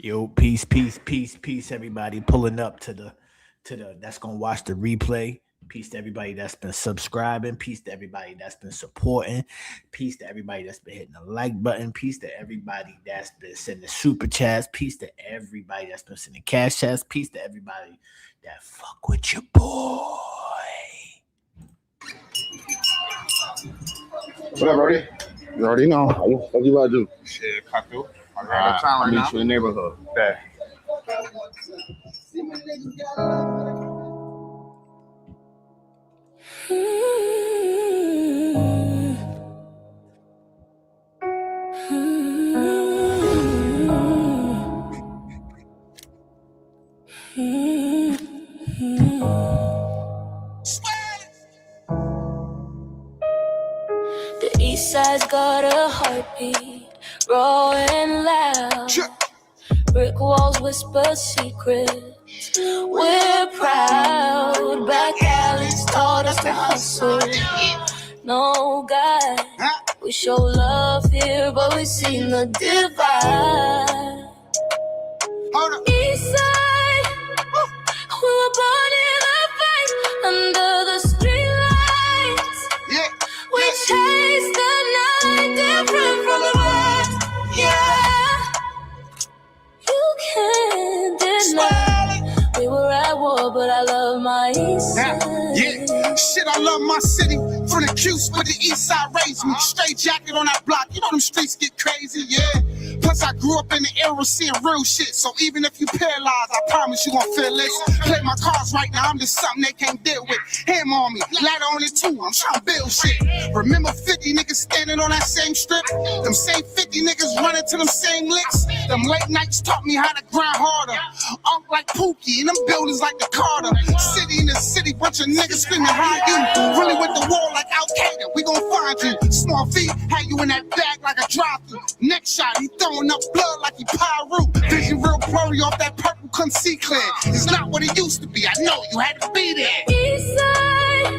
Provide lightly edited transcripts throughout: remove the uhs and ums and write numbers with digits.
Yo, peace, peace, peace, peace, everybody pulling up to the that's gonna watch the replay. Peace to everybody that's been subscribing. Peace to everybody that's been supporting. Peace to everybody that's been hitting the like button. Peace to everybody that's been sending super chats. Peace to everybody that's been sending cash chats. Peace to everybody that fuck with your boy. What up, Brody? You already know. What you about to do? Shit, cut through. I Right, got I'll right meet now. you in the neighborhood. Bet. The east side's got a heartbeat, raw and loud. Brick walls whisper secrets. We're proud. Back alleys taught us to hustle. No God, we show love here, but we seen the divide. East side, we were born in a fight under the streetlights. We chase the night different from the rest. Yeah, you can't deny. We were at war, but I love my east side. Shit, I love my city. From the Q's, but the east side raised me. Straight jacket on that block. You know them streets get crazy, yeah. Plus, I grew up in the era seeing real shit. So even if you paralyzed, I promise you gon' feel this. Play my cards right now, I'm just something they can't deal with. Ham on me, ladder on it too, I'm trying to build shit. Remember 50 niggas standing on that same strip? Them same 50 niggas running to them same licks. Them late nights taught me how to grind harder. Unk like Pookie, and them buildings like the Carter. City in the city, bunch of niggas screaming high you. Really with the war like Al-Qaeda, we gon' find you. Small feet, had you in that bag like a drive-thru. Next shot, he throwing up blood like he Pyru. Vision real blurry off that purple, couldn't see clear. It's not what it used to be, I know you had to be there. East side,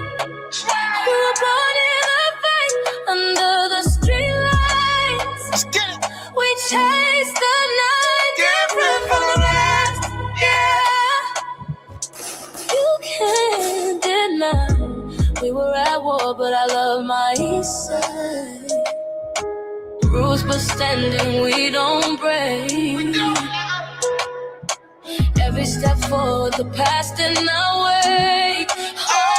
we were born in a fight under the streetlights. Let's get it. We chase the night different from the rest. Yeah, you can't deny. We were at war, but I love my east side. Rules but standing, we don't break. Every step forward, the past in our way.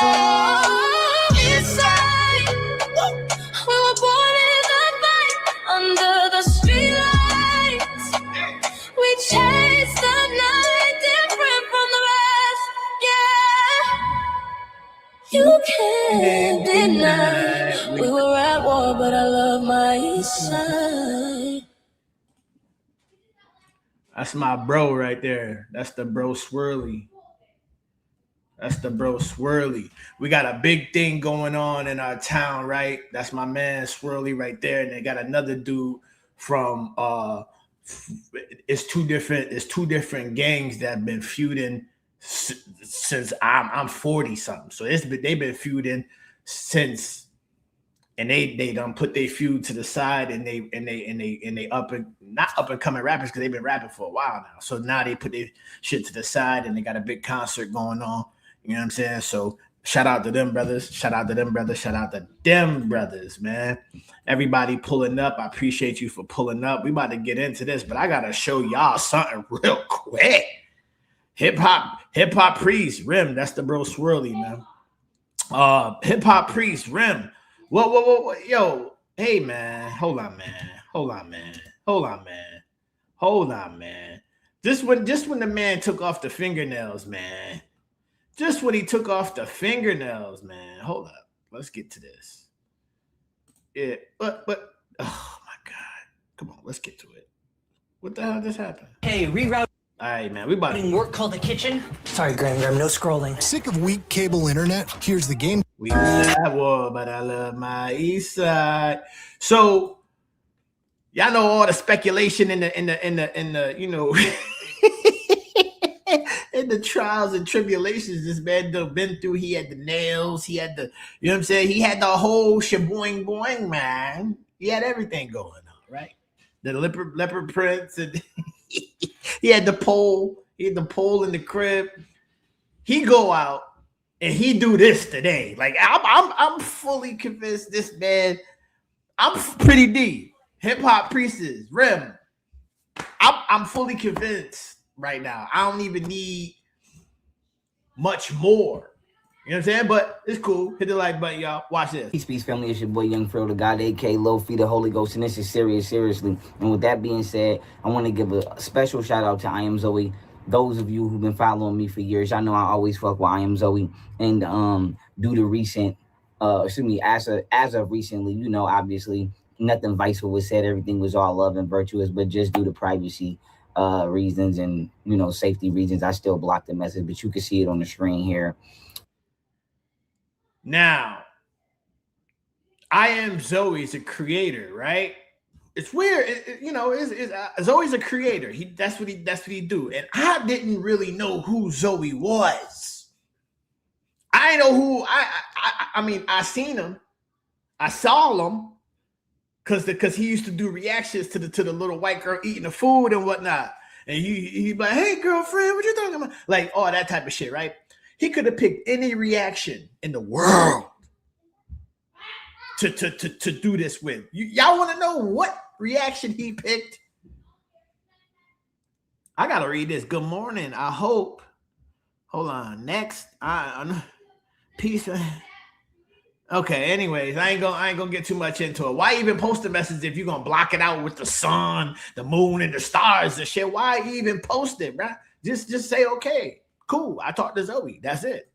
Oh, inside, we were born in the fight under the streetlights. We chased the night different from the rest. Yeah, you can't deny. We were at war, but I love my east side. That's my bro right there. That's the bro Swirly. That's the bro Swirly. We got a big thing going on in our town, right? That's my man Swirly right there. And they got another dude from it's two different gangs that have been feuding since I'm 40 something. So they've been feuding since, and they done put their feud to the side, and they not up and coming rappers because they've been rapping for a while now. So now they put their shit to the side, and they got a big concert going on. You know what I'm saying? So shout out to them brothers. Shout out to them brothers. Shout out to them brothers, man. Everybody pulling up. I appreciate you for pulling up. We about to get into this, but I gotta show y'all something real quick. Hip hop priest Rim. That's the bro Swirly, man. Hip hop priest Rim. Whoa, yo, hey man, hold on, man. Just when the man took off the fingernails, man. Just when he took off the fingernails, man. Hold up, let's get to this. Yeah, but oh my god, come on, let's get to it. What the hell just happened? Hey, reroute. All right, man, we about to Work called the kitchen. Sorry, Graham, no scrolling. Sick of weak cable internet? Here's the game. We at war, but I love my east side. So y'all know all the speculation in the you know in the trials and tribulations this man done been through. He had the nails, he had the, you know what I'm saying? He had the whole shaboing boing, man. He had everything going on, right? The leopard prints and He had the pole. He had the pole in the crib. He go out and he do this today. Like I'm fully convinced this man. I'm pretty deep. Hip hop priestess, Rim. I'm fully convinced right now. I don't even need much more. You know what I'm saying? But it's cool. Hit the like button, y'all. Watch this. Peace, family. It's your boy Young Pharaoh, the God, aka Low Feed the Holy Ghost, and this is seriously. And with that being said, I want to give a special shout out to I Am Zoe. Those of you who've been following me for years, I know I always fuck with I Am Zoe. And due to recent, as of recently, you know, obviously nothing viceful was said. Everything was all love and virtuous, but just due to privacy reasons and, you know, safety reasons, I still blocked the message. But you can see it on the screen here. Now, I Am Zoe's a creator, right? It's weird, Zoe's a creator. That's what he do. And I didn't really know who Zoe was. I know who I mean. I seen him, I saw him, because he used to do reactions to the little white girl eating the food and whatnot. And he like, hey girlfriend, what you talking about? Like all that type of shit, right? He could have picked any reaction in the world to do this with. Y'all want to know what reaction he picked? I gotta read this. Good morning. I hope. Hold on. Next. Peace. Okay. Anyways, I ain't gonna get too much into it. Why even post a message if you're gonna block it out with the sun, the moon, and the stars and shit? Why even post it, bro? Just say okay. Cool. I talked to Zoe. That's it.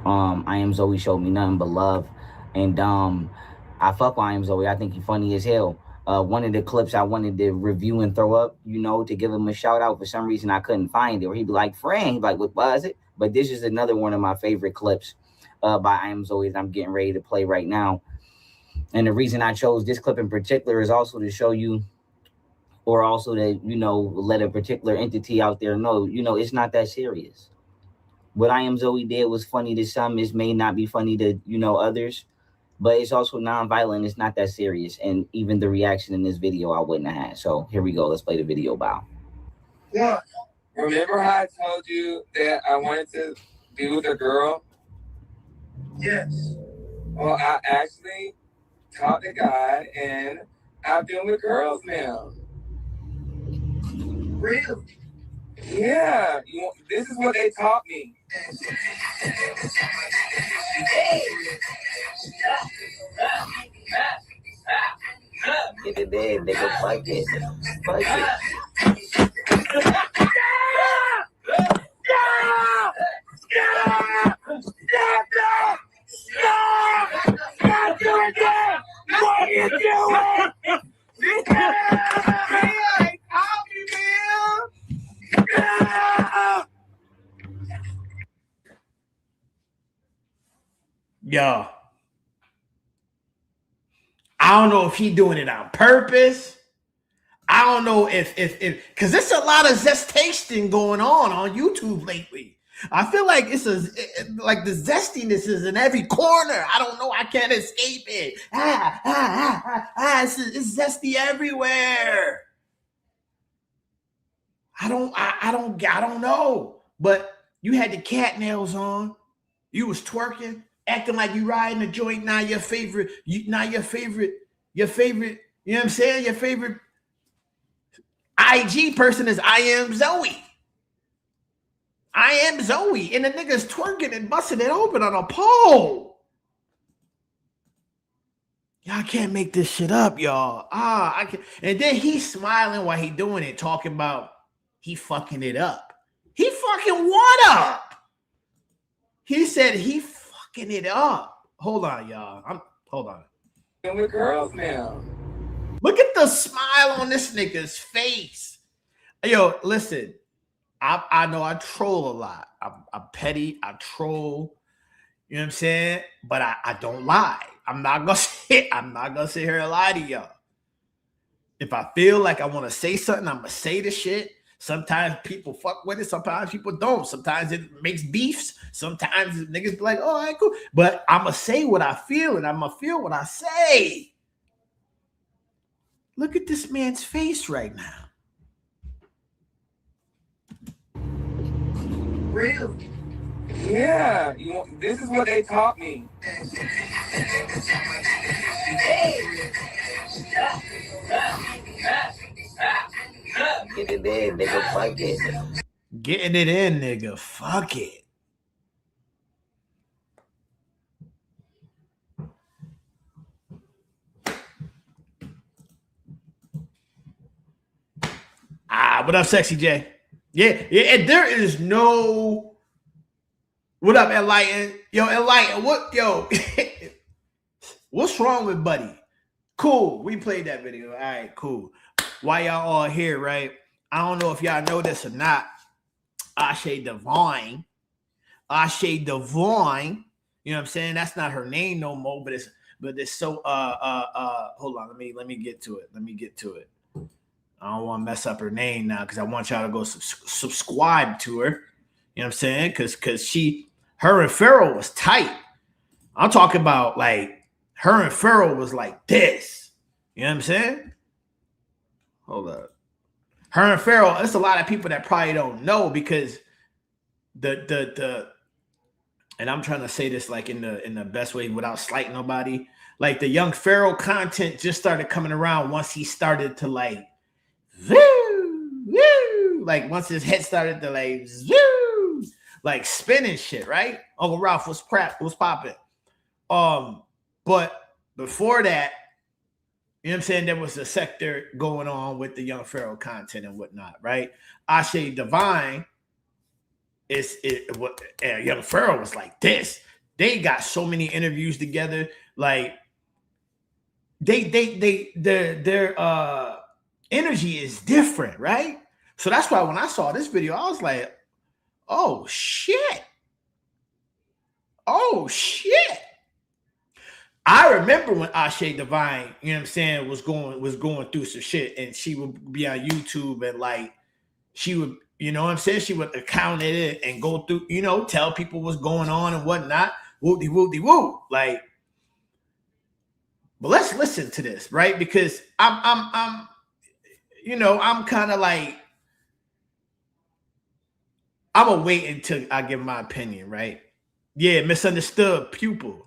I Am Zoe showed me nothing but love, and I fuck with I Am Zoe. I think he's funny as hell. One of the clips I wanted to review and throw up, you know, to give him a shout out. For some reason, I couldn't find it. Or he'd be like, "Friend," he'd be like, "What was it?" But this is another one of my favorite clips by I Am Zoe that I'm getting ready to play right now. And the reason I chose this clip in particular is also to show you, or also to, you know, let a particular entity out there know, you know, it's not that serious. What I Am Zoe did was funny to some. It may not be funny to, you know, others, but it's also non-violent. It's not that serious. And even the reaction in this video, I wouldn't have had. So here we go. Let's play the video, Bow. Yeah. Remember how I told you that I wanted to be with a girl? Yes. Well, I actually talked to God, and I've been with girls now. Really? Yeah. This is what they taught me. Get it in, nigga. Fuck it. Fuck it. Stop doing that! What are you doing? Yo, I don't know if he doing it on purpose. I don't know if because there's a lot of zestation going on YouTube lately. I feel like like the zestiness is in every corner. I don't know. I can't escape it. It's zesty everywhere. I don't know. But you had the cat nails on. You was twerking, acting like you riding a joint. Now your favorite. You know what I'm saying? Your favorite IG person is I Am Zoe. I Am Zoe. And the nigga's twerking and busting it open on a pole. Y'all can't make this shit up, y'all. I can. And then he's smiling while he doing it, talking about he fucking it up. He fucking what up? He said he fucking it up. Hold on, y'all. Hold on. And with girls now. Look at the smile on this nigga's face. Yo, listen. I know I troll a lot. I'm petty. I troll. You know what I'm saying? But I don't lie. I'm not gonna sit here and lie to y'all. If I feel like I want to say something, I'm gonna say the shit. Sometimes people fuck with it. Sometimes people don't. Sometimes it makes beefs. Sometimes niggas be like, oh, all right, cool. But I'm gonna say what I feel, and I'm gonna feel what I say. Look at this man's face right now. Really? Yeah. This is what they taught me. Get it in, nigga. Fuck it. Getting it in, nigga. Fuck it. What up, Sexy J? Yeah, and there is no. What up, Enlighten? Yo, Enlighten, what's wrong with Buddy? Cool, we played that video. All right, cool. Why y'all all here, right? I don't know if y'all know this or not. Ase Devine. You know what I'm saying? That's not her name no more, but it's so hold on, let me get to it. I don't want to mess up her name now because I want y'all to go subscribe to her. You know what I'm saying? Because her and Pharaoh was tight. I'm talking about like her and Pharaoh was like this. You know what I'm saying? Hold up. Her and Pharaoh, there's a lot of people that probably don't know because the and I'm trying to say this like in the best way without slighting nobody. Like the young Pharaoh content just started coming around once he started to like woo, like once his head started to like woo, like spinning shit, right? Uncle Ralph was popping. But before that, you know what I'm saying, there was a sector going on with the young Pharaoh content and whatnot, right? Ase Devine young Pharaoh was like this. They got so many interviews together, like their energy is different, right? So that's why when I saw this video, I was like, oh shit. I remember when Ase Devine, you know what I'm saying, was going through some shit, and she would be on YouTube and like she would, you know what I'm saying, she would account it and go through, you know, tell people what's going on and whatnot. Woo. Like, but let's listen to this, right? Because I'm you know, I'm kind of like, I'm gonna wait until I give my opinion, right? Yeah, misunderstood pupil.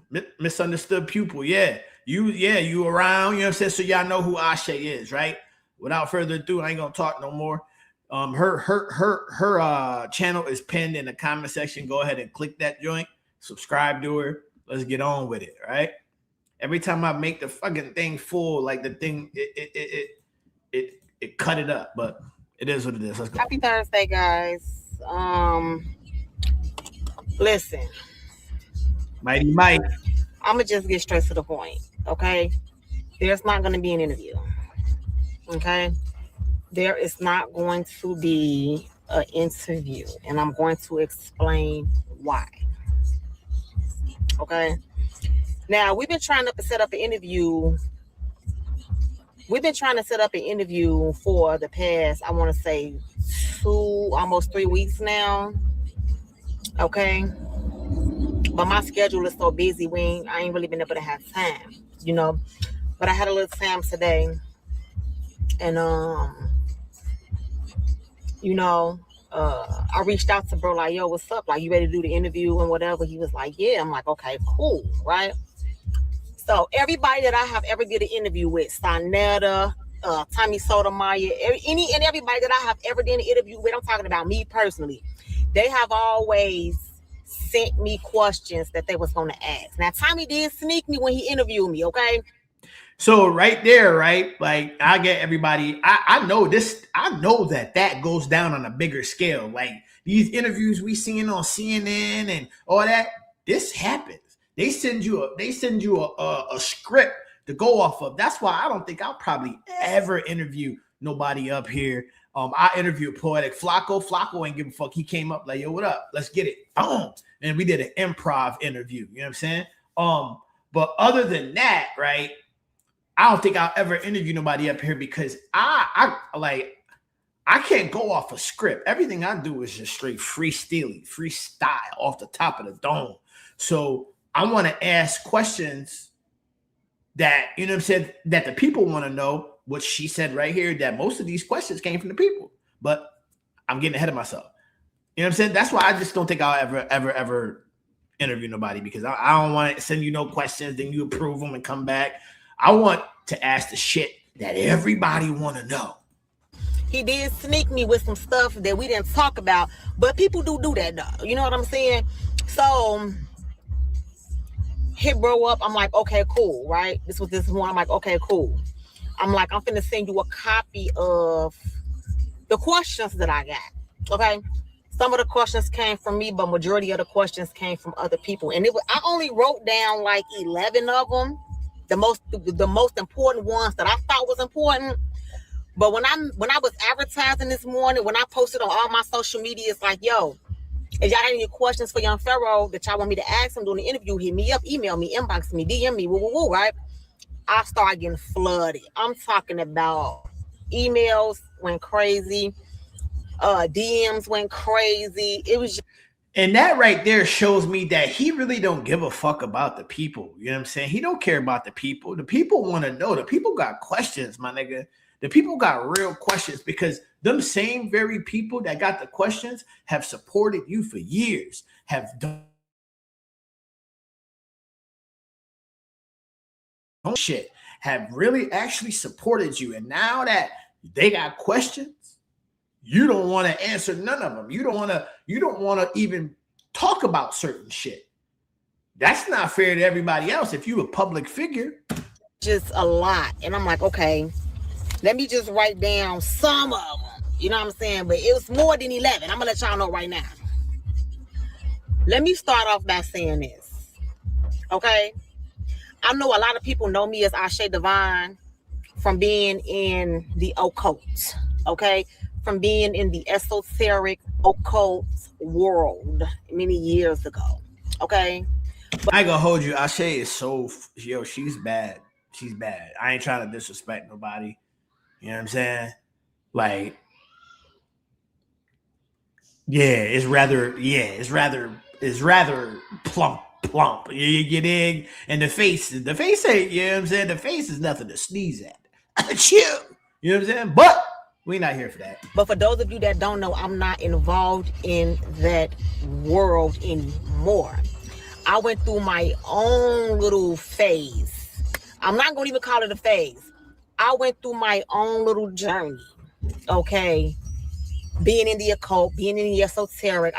Yeah. You around, you know what I'm saying? So y'all know who Ase is, right? Without further ado, I ain't gonna talk no more. Her channel is pinned in the comment section. Go ahead and click that joint, subscribe to her. Let's get on with it, right? Every time I make the fucking thing full, like the thing, it cut it up, but it is what it is. Let's go. Happy Thursday, guys. Listen, Mighty Mike. I'm gonna just get straight to the point, okay? There's not gonna be an interview, okay? There is not going to be an interview, and I'm going to explain why. Okay. Now we've been trying to set up an interview. We've been trying to set up an interview for the past, I want to say, almost 3 weeks now. Okay. But my schedule is so busy, I ain't really been able to have time, you know. But I had a little time today, and you know, I reached out to bro like, yo, what's up? Like, you ready to do the interview and whatever? He was like, yeah. I'm like, okay, cool, right? So everybody that I have ever did an interview with, Sonetta, Tommy Sotomayor, everybody that I have ever done an interview with, I'm talking about me personally, they have always sent me questions that they was going to ask. Now, Tommy did sneak me when he interviewed me, okay? So right there, right? Like, I get everybody. I know this. I know that goes down on a bigger scale. Like these interviews we seeing on CNN and all that. This happens. They send you a script to go off of. That's why I don't think I'll probably ever interview nobody up here. I interviewed Poetic Flacco. Flacco ain't give a fuck. He came up like, yo, what up? Let's get it. Boom. And we did an improv interview. You know what I'm saying? But other than that, right? I don't think I'll ever interview nobody up here because I can't go off a script. Everything I do is just straight freestyle off the top of the dome. So I want to ask questions that, you know what I'm saying, that the people want to know, what she said right here, that most of these questions came from the people. But I'm getting ahead of myself. You know what I'm saying? That's why I just don't think I'll ever interview nobody, because I don't want to send you no questions, then you approve them and come back. I want to ask the shit that everybody want to know. He did sneak me with some stuff that we didn't talk about, but people do that though. You know what I'm saying? So hit bro up. I'm like, okay, cool, right? This one. I'm like, okay, cool. I'm like, I'm finna send you a copy of the questions that I got. Okay. Some of the questions came from me, but majority of the questions came from other people. And I only wrote down like 11 of them, the most important ones that I thought was important. But when I was advertising this morning, when I posted on all my social media, it's like, yo, if y'all have any questions for Young Pharaoh that y'all want me to ask him during the interview, hit me up, email me, inbox me, DM me, woo, right? I started getting flooded. I'm talking about emails went crazy. DMs went crazy. It was just, and that right there shows me that he really don't give a fuck about the people. You know what I'm saying? He don't care about the people. The people want to know. The people got questions, my nigga. The people got real questions, because them same very people that got the questions have supported you for years, have done shit, have really actually supported you. And now that they got questions, you don't want to answer none of them. You don't want to even talk about certain shit. That's not fair to everybody else if you a public figure. Just a lot. And I'm like, okay, let me just write down some of them. You know what I'm saying? But it was more than 11. I'm going to let y'all know right now. Let me start off by saying this. Okay? I know a lot of people know me as Ase Devine from being in the occult. Okay? From being in the esoteric occult world many years ago. Okay? But I ain't gonna hold you. Ase is so, she's bad. She's bad. I ain't trying to disrespect nobody. You know what I'm saying? Like, it's rather plump. You dig? And the face ain't, you know what I'm saying? The face is nothing to sneeze at. Chill. You know what I'm saying? But we're not here for that. But for those of you that don't know, I'm not involved in that world anymore. I went through my own little phase. I'm not going to even call it a phase. I went through my own little journey. Okay. Being in the occult, being in the esoteric.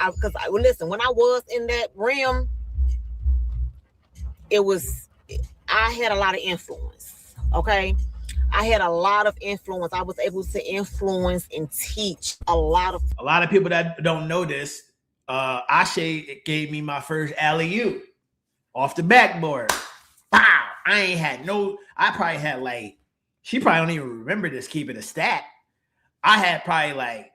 Listen, when I was in that realm, I had a lot of influence. Okay. I had a lot of influence. I was able to influence and teach a lot of people that don't know this. Ase gave me my first alley-oop off the backboard. Wow. I probably had like, she probably don't even remember this, keeping a stat. I had probably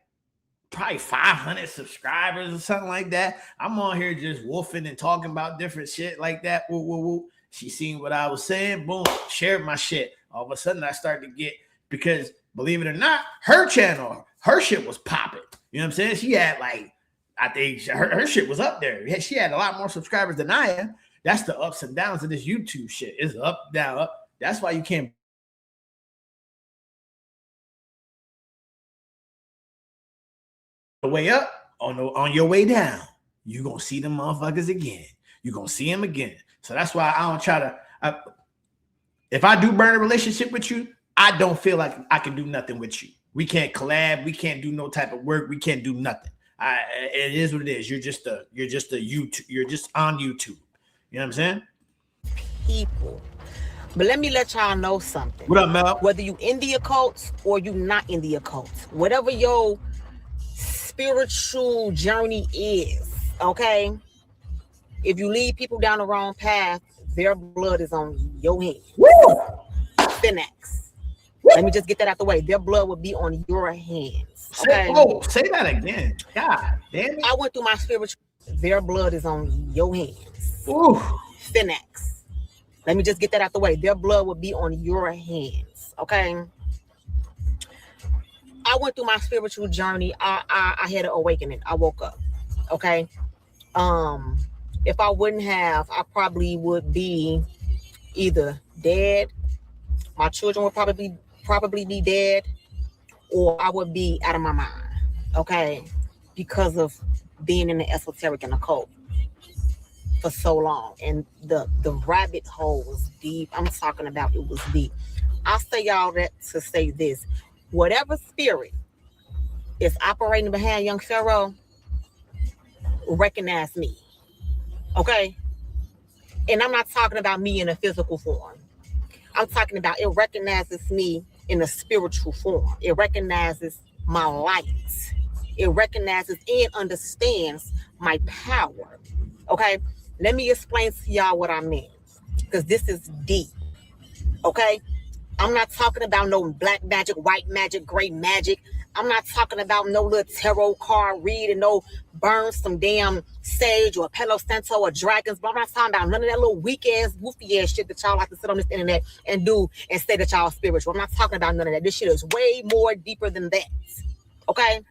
500 subscribers or something like that. I'm on here just woofing and talking about different shit like that. Woo, woo, woo. She seen what I was saying. Boom. Shared my shit. All of a sudden I started to get, because believe it or not, her channel, her shit was popping. You know what I'm saying? She had I think her shit was up there. She had a lot more subscribers than I am. That's the ups and downs of this YouTube shit. It's up, down, up. That's why you can't. The way up, on your way down, you're going to see them motherfuckers again. You're going to see them again. So that's why I don't try to, if I do burn a relationship with you, I don't feel like I can do nothing with you. We can't collab. We can't do no type of work. We can't do nothing. It is what it is. You're just YouTube. You're just on YouTube. You know what I'm saying? People. But let me let y'all know something. What up, Mel? Whether you in the occult or you not in the occult, whatever your spiritual journey is, okay? If you lead people down the wrong path, their blood is on your hands. Woo! Finex. Let me just get that out the way. Their blood will be on your hands. Okay? Say that again. God damn it. I went through my spiritual. Their blood is on your hands. Ooh. Finex. Let me just get that out the way. Their blood will be on your hands. Okay? I went through my spiritual journey. I had an awakening. I woke up. Okay? If I wouldn't have, I probably would be either dead. My children would probably be dead, or I would be out of my mind. Okay? Because of being in the esoteric and occult for so long, and the rabbit hole was deep. I'm talking about it was deep. I'll say y'all that to say this: whatever spirit is operating behind young Pharaoh, recognize me, okay? And I'm not talking about me in a physical form. I'm talking about it recognizes me in a spiritual form. It recognizes my light. It recognizes and understands my power. Okay? Let me explain to y'all what I mean, because this is deep. Okay? I'm not talking about no black magic, white magic, gray magic. I'm not talking about no little tarot card read and no burn some damn sage or Palo Santo or dragons. But I'm not talking about none of that little weak ass, goofy ass shit that y'all like to sit on this internet and do and say that y'all spiritual. I'm not talking about none of that. This shit is way more deeper than that. Okay?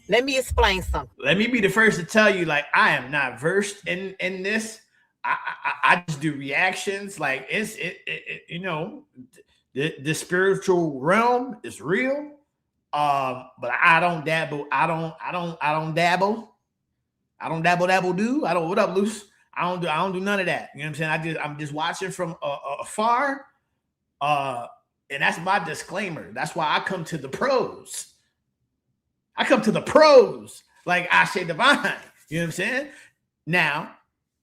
Let me explain something. Let me be the first to tell you, like, I am not versed in this. I just do reactions. Like, it's you know, the spiritual realm is real. But I don't dabble. I don't dabble. I don't dabble do. I don't. What up, Luce? I don't do none of that. You know what I'm saying? I'm just watching from afar. And that's my disclaimer. That's why I come to the pros. I come to the pros, like Ase and Devine. You know what I'm saying? Now,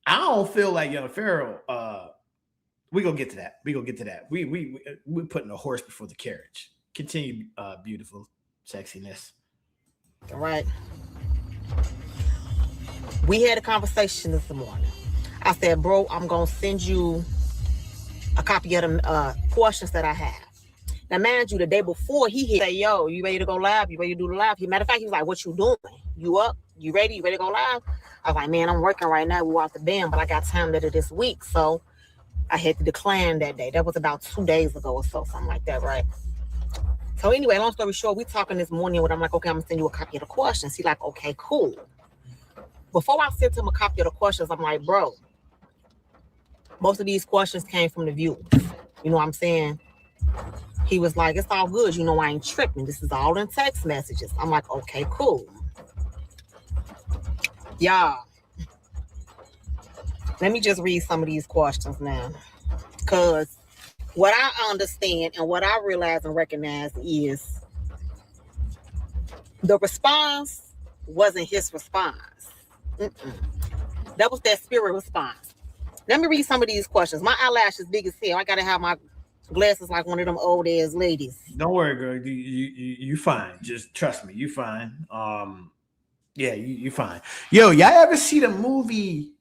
I don't feel like young Pharaoh. We gonna get to that. We we're putting a horse before the carriage. Continue, beautiful sexiness. All right. We had a conversation this morning. I said, bro, I'm gonna send you a copy of the questions that I have. Now, mind you, the day before he said, yo, you ready to go live? You ready to do the live? Matter of fact, he was like, what you doing? You up? You ready? You ready to go live? I was like, man, I'm working right now. We walked the band, but I got time later this week. So I had to decline that day. That was about 2 days ago or so, something like that, right? So anyway, long story short, we talking this morning with I'm like, okay, I'm gonna send you a copy of the questions. He's like, okay, cool. Before I sent him a copy of the questions, I'm like, bro, most of these questions came from the viewers. You know what I'm saying? He was like, it's all good. You know, I ain't tripping. This is all in text messages. I'm like, okay, cool. Y'all, let me just read some of these questions now. Because what I understand and what I realize and recognize is the response wasn't his response. That was that spirit response. Let me read some of these questions. My eyelash is big as hell. I got to have my glasses like one of them old ass ladies. Don't worry, girl. You fine. Just trust me. You fine. Yeah, you fine. Yo, y'all ever see the movie?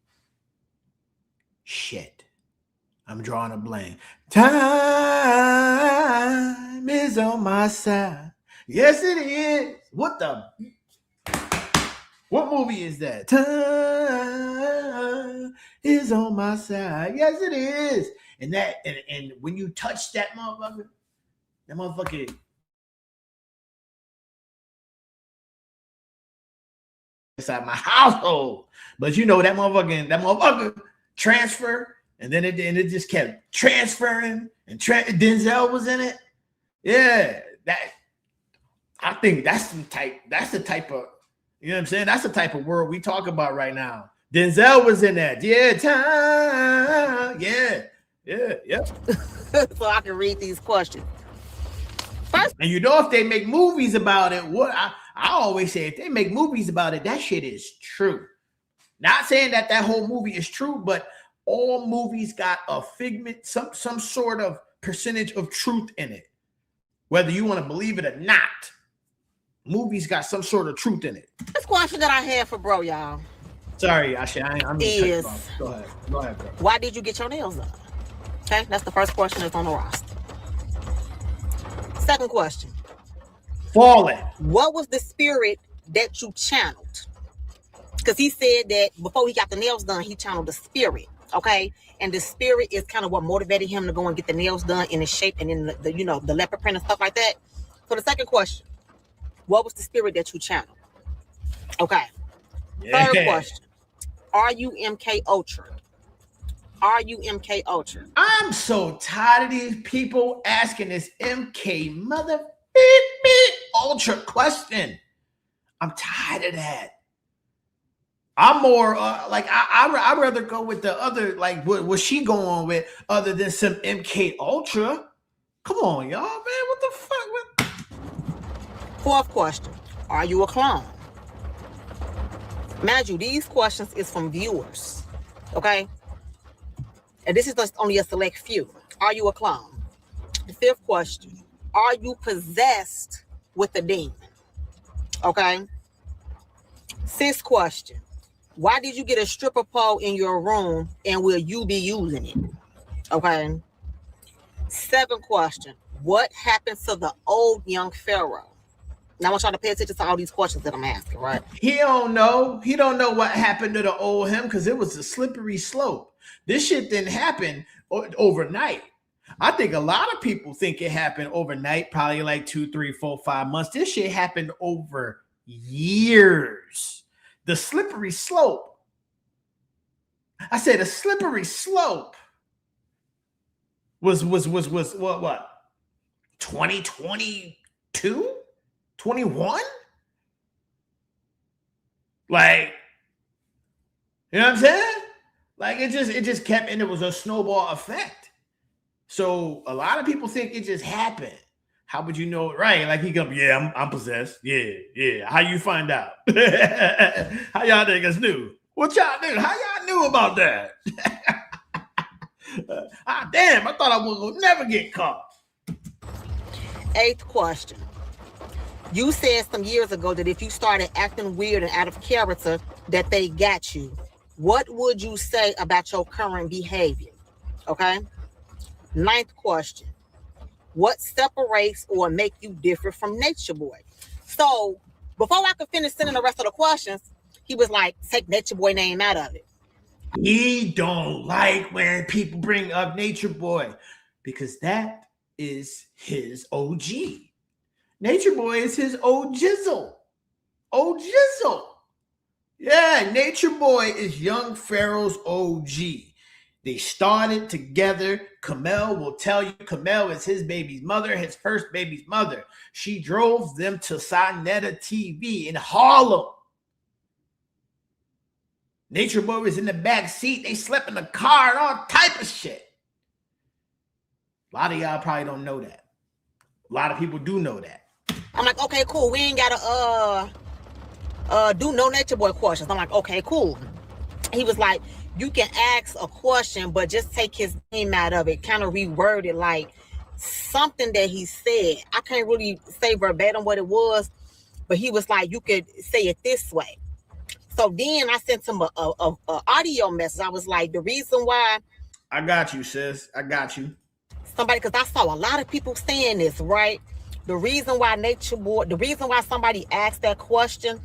Shit, I'm drawing a blank. Time is on my side. Yes, it is. What movie is that? Time is on my side. Yes, it is. And that and when you touch that motherfucker inside my household. But you know that motherfucker transfer, and then it just kept transferring, and Denzel was in it. Yeah, that I think that's the type of, you know what I'm saying? That's the type of world we talk about right now. Denzel was in that. Yeah, time. Yeah. So I can read these questions. First, and you know, if they make movies about it, what I always say, if they make movies about it, that shit is true. Not saying that whole movie is true, but all movies got a figment, some sort of percentage of truth in it. Whether you want to believe it or not, movies got some sort of truth in it. This question that I have for bro, y'all. Sorry, I'm is, go ahead, bro. Why did you get your nails done? Okay, that's the first question that's on the roster. Second question. Fallen. What was the spirit that you channeled? Because he said that before he got the nails done, he channeled the spirit, okay? And the spirit is kind of what motivated him to go and get the nails done in the shape and in the leopard print and stuff like that. So the second question, what was the spirit that you channeled? Okay. Yeah. Third question, are you MK Ultra? Are you MK Ultra? I'm so tired of these people asking this MK Ultra question. I'm tired of that. I'm more like I'd rather go with the other, like what she going with, other than some MK Ultra. Come on, y'all, man. What the fuck? Fourth question. Are you a clone? Mind you, these questions is from viewers. Okay? And this is just only a select few. Are you a clone? The fifth question. Are you possessed with a demon? Okay? Sixth question. Why did you get a stripper pole in your room and will you be using it? Okay. Seventh question. What happens to the old young Pharaoh? Now I want y'all to pay attention to all these questions that I'm asking, right? He don't know. He don't know what happened to the old him because it was a slippery slope. This shit didn't happen overnight. I think a lot of people think it happened overnight, probably like 2, 3, 4, 5 months. This shit happened over years. The slippery slope. I said a slippery slope was what? 2022? 21? Like, you know what I'm saying? Like it just kept, and it was a snowball effect. So a lot of people think it just happened. How would you know it? Right? Like he go, yeah, I'm possessed. Yeah. How you find out? How y'all niggas knew? What y'all knew? How y'all knew about that? Damn, I thought I would never get caught. Eighth question. You said some years ago that if you started acting weird and out of character, that they got you. What would you say about your current behavior? Okay. Ninth question. What separates or make you different from Nature Boy? So before I could finish sending the rest of the questions, he was like, take Nature Boy name out of it. He don't like when people bring up Nature Boy because that is his OG. Nature Boy is his old jizzle. Old jizzle. Yeah, Nature Boy is young Pharaoh's OG. They started together. Kamel will tell you, Kamel is his baby's mother, his first baby's mother. She drove them to Sinetta TV in Harlem. Nature Boy was in the back seat. They slept in the car and all type of shit. A lot of y'all probably don't know that. A lot of people do know that. I'm like, okay, cool. We ain't gotta do no Nature Boy questions. I'm like, okay, cool. He was like, you can ask a question, but just take his name out of it. Kind of reword it like something that he said. I can't really say verbatim what it was, but he was like, you could say it this way. So then I sent him a audio message. I was like, the reason why. I got you, sis. I got you. Somebody, because I saw a lot of people saying this, right? The reason why Nature Boy, the reason why somebody asked that question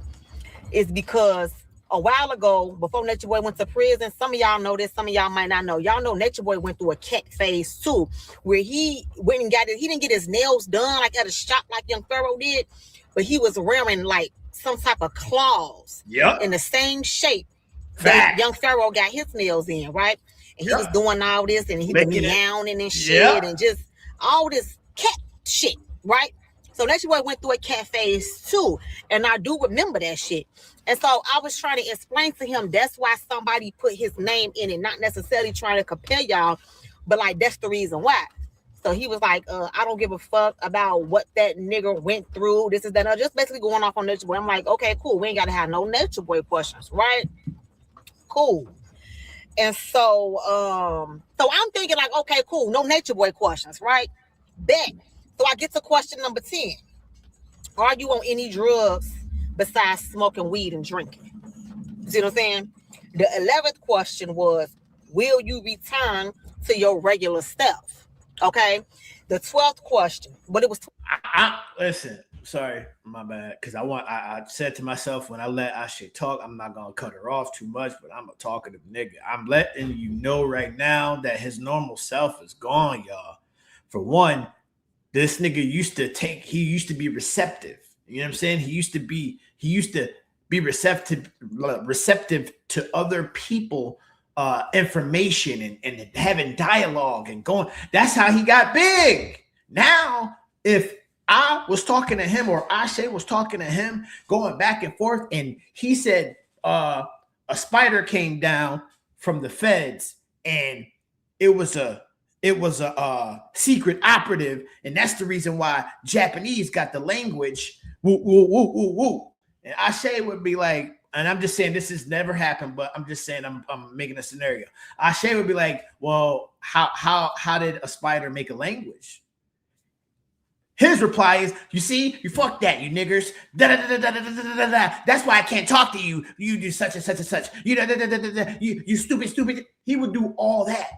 is because a while ago, before Nature Boy went to prison, some of y'all know this, some of y'all might not know. Y'all know Nature Boy went through a cat phase too, where he went and got it. He didn't get his nails done like at a shop like young Pharaoh did, but he was wearing like some type of claws in the same shape that young Pharaoh got his nails in, right? And he was doing all this and he was meowing and shit and just all this cat shit, right? So Nature Boy went through a cat phase too. And I do remember that shit. And so I was trying to explain to him that's why somebody put his name in it, not necessarily trying to compare y'all, but like that's the reason why. So he was like, I don't give a fuck about what that nigga went through. This is that. No, just basically going off on Nature Boy. I'm like, okay, cool. We ain't got to have no Nature Boy questions, right? Cool. And so I'm thinking like, okay, cool. No Nature Boy questions, right? Bet. So I get to question number 10. Are you on any drugs besides smoking weed and drinking? See what I'm saying? The 11th question was, will you return to your regular stuff? Okay. The 12th question, but it was. Listen, sorry, my bad. Because I said to myself when I let Ase talk, I'm not gonna cut her off too much, but I'm a talkative nigga. I'm letting you know right now that his normal self is gone, y'all. For one, this nigga used to be receptive. You know what I'm saying? He used to be receptive to other people information and having dialogue and going. That's how he got big. Now, if I was talking to him or Ase was talking to him, going back and forth, and he said a spider came down from the feds, and it was a secret operative, and that's the reason why Japanese got the language. Woo, woo, woo, woo, woo. And Ashe would be like, and I'm just saying this has never happened, but I'm just saying I'm making a scenario. Ashe would be like, well, how did a spider make a language? His reply is, you see, you fuck that, you niggers. Da, da, da, da, da, da, da, da. That's why I can't talk to you. You do such and such and such. You da, da, da, da, da, you stupid. He would do all that.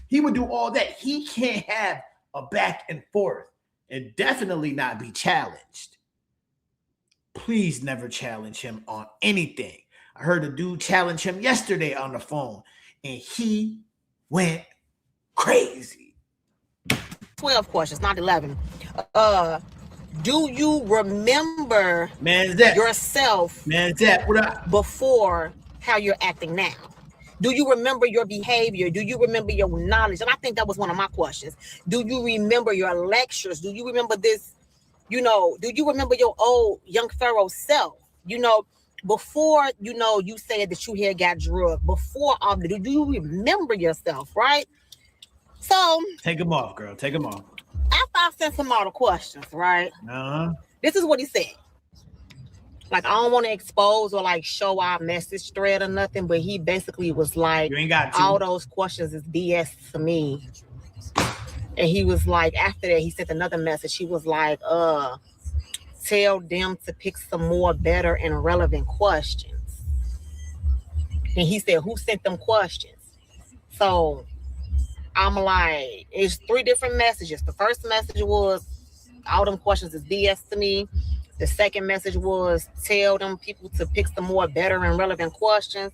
He can't have a back and forth and definitely not be challenged. Please never challenge him on anything. I heard a dude challenge him yesterday on the phone, and he went crazy. 12 questions, not 11. Do you remember yourself before how you're acting now? Do you remember your behavior? Do you remember your knowledge? And I think that was one of my questions. Do you remember your lectures? Do you remember this? You know, do you remember your old young Pharaoh self? You know, before, you know, you said that you had got drugged, before all the, do you remember yourself, right? So take them off, girl. Take them off. After I sent him all the questions, right? This is what he said. Like, I don't want to expose or like show our message thread or nothing, but he basically was like, you ain't got to. All those questions is BS to me. And he was like, after that, he sent another message. He was like, tell them to pick some more better and relevant questions. And he said, who sent them questions? So I'm like, it's 3 different messages. The first message was, all them questions is BS to me. The second message was, tell them people to pick some more better and relevant questions.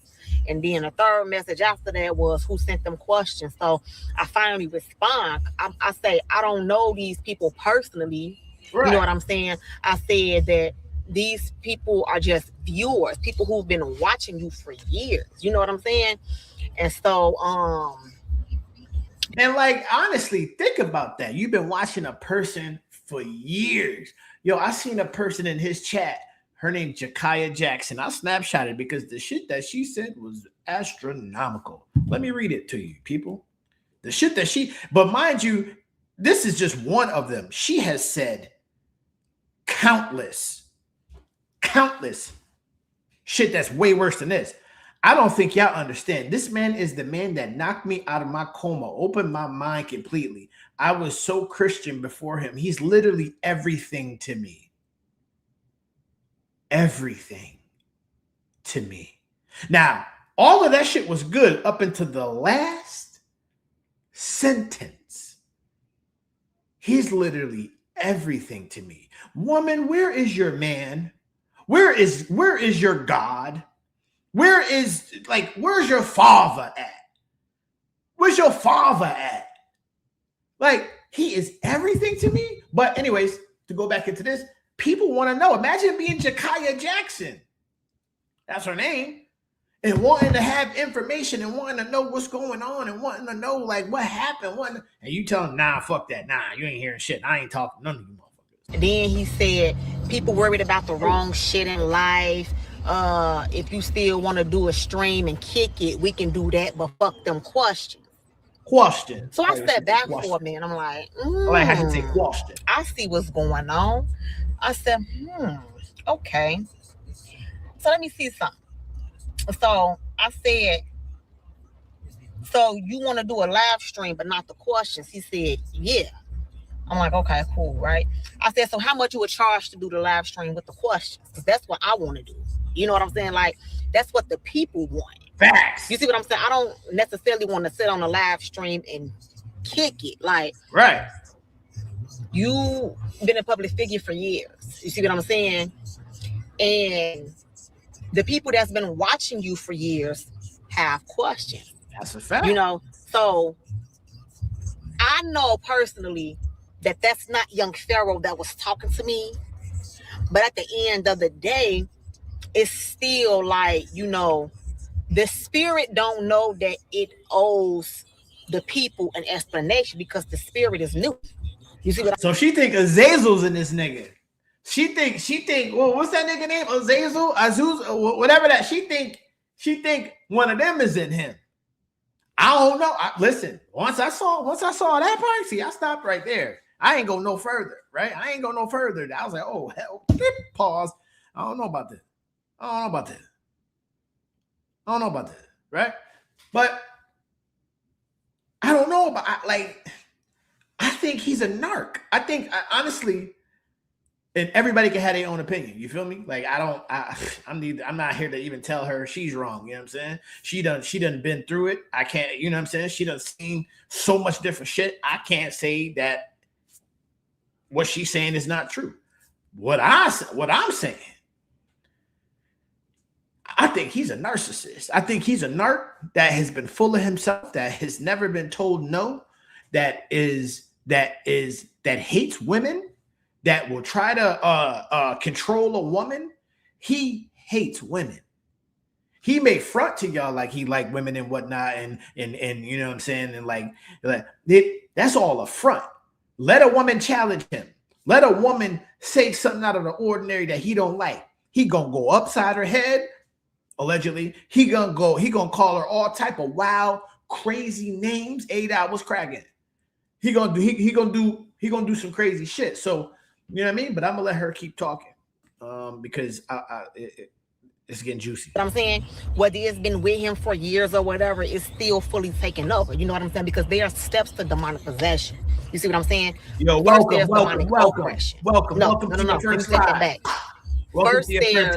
And then the third message after that was, who sent them questions? So I finally respond. I say, I don't know these people personally. Right. You know what I'm saying? I said that these people are just viewers, people who've been watching you for years. You know what I'm saying? And so, and like, honestly, think about that. You've been watching a person for years. Yo, I seen a person in his chat. Her name Jakaya Jackson. I snapshotted because the shit that she said was astronomical. Let me read it to you, people. The shit that but mind you, this is just one of them. She has said countless shit that's way worse than this. I don't think y'all understand. This man is the man that knocked me out of my coma, opened my mind completely. I was so Christian before him. He's literally everything to me. Everything to me. Now, all of that shit was good up until the last sentence. He's literally everything to me. Woman, where is your man? Where is your God? Where's your father at? Where's your father at? Like, he is everything to me. But anyways, to go back into this, people want to know. Imagine being Jakaya Jackson. That's her name. And wanting to have information and wanting to know what's going on and wanting to know, like, what happened. And you tell them, nah, fuck that. Nah, you ain't hearing shit. I ain't talking to none of you motherfuckers. And then he said, people worried about the wrong shit in life. If you still want to do a stream and kick it, we can do that, but fuck them questions. So I stepped back for a minute. I'm like, I like how you say question. I see what's going on. I said, okay. So let me see something. So I said, so you want to do a live stream, but not the questions? He said, yeah. I'm like, okay, cool, right? I said, so how much you would charge to do the live stream with the questions? Because that's what I want to do. You know what I'm saying? Like, that's what the people want. Facts. You see what I'm saying? I don't necessarily want to sit on a live stream and kick it. Like, right. You been a public figure for years. You see what I'm saying? And the people that's been watching you for years have questions. That's a fact. You know, so I know personally that that's not young Pharaoh that was talking to me. But at the end of the day, it's still like, you know, the spirit don't know that it owes the people an explanation because the spirit is new. You see what So she think Azazel's in this nigga. She think, well, what's that nigga name? Azazel, Azuz, whatever that. She She think one of them is in him. I don't know. Listen, once I saw that part, see, I stopped right there. I ain't go no further, right? I ain't go no further. I was like, oh hell, pause. I don't know about that. Right? But I don't know about I think he's a narc. I think honestly, and everybody can have their own opinion. You feel me? Like I'm not here to even tell her she's wrong. You know what I'm saying? She done been through it. I can't, you know what I'm saying? She done seen so much different shit. I can't say that what she's saying is not true. What I'm saying, I think he's a narcissist. I think he's a narc that has been full of himself, that has never been told no, that hates women, that will try to control a woman. He hates women. He may front to y'all like he like women and whatnot, and you know what I'm saying, and like that's all a front. Let a woman challenge him. Let a woman say something out of the ordinary that he don't like. He gonna go upside her head. Allegedly, he gonna call her all type of wild, crazy names. 8 hours cracking. He gonna do some crazy shit. So you know what I mean? But I'm gonna let her keep talking because it's getting juicy. What I'm saying, whether it's been with him for years or whatever, it's still fully taken over. You know what I'm saying? Because there are steps to demonic possession. You see what I'm saying? Yo, welcome to your first live. First, there's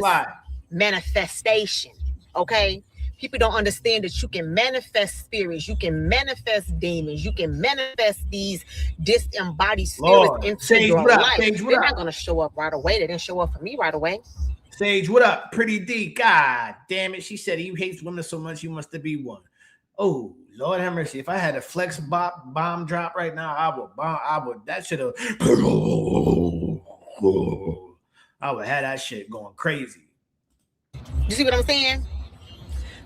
manifestation. Okay. People don't understand that you can manifest spirits, you can manifest demons, you can manifest these disembodied spirits into your life. They're not going to show up right away. They didn't show up for me right away. Sage, what up? Pretty D. God damn it. She said he hates women so much he wants to be one. Oh, Lord have mercy. If I had a flex bomb drop right now, I would that should have I would have that shit going crazy. You see what I'm saying?